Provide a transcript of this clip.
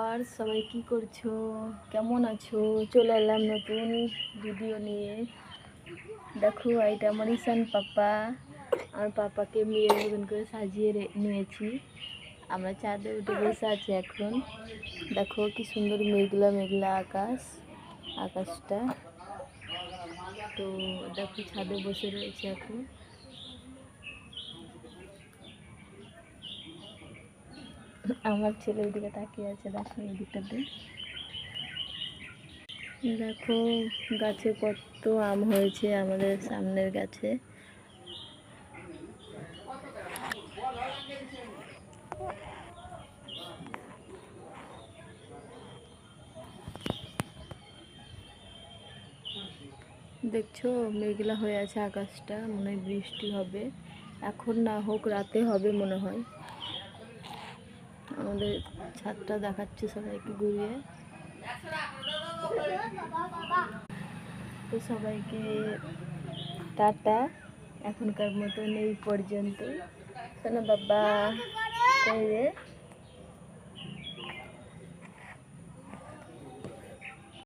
Viewers, সবাই কি করছো, কেমন আছো? চলে এলাম নতুন ভিডিও নিয়ে। দেখো, এটা আমার ঈশান পাপা। আমার পাপাকে মেয়ের মতন করে সাজিয়ে নিয়েছি। আমরা ছাদে উঠে বসে আছি এখন। দেখো কি সুন্দর মেঘলা মেঘলা আকাশটা। তো দেখো, ছাদে বসে রয়েছে এখন। আমার ছেলের দিকে তাকিয়ে আছে, দেখো এই দিকটাতে। দেখো গাছে কত আম হয়েছে আমাদের সামনের গাছে। দেখছো মেঘলা হয়ে আছে আকাশটা, মনে হয় বৃষ্টি হবে। এখন না হোক, রাতে হবে মনে হয়। আমাদের ছাদটা দেখাচ্ছে সবাইকে ঘুরিয়ে। তো সবাইকে টাটা, এখনকার মতন এই পর্যন্ত। শোনো বাবা, কই রে?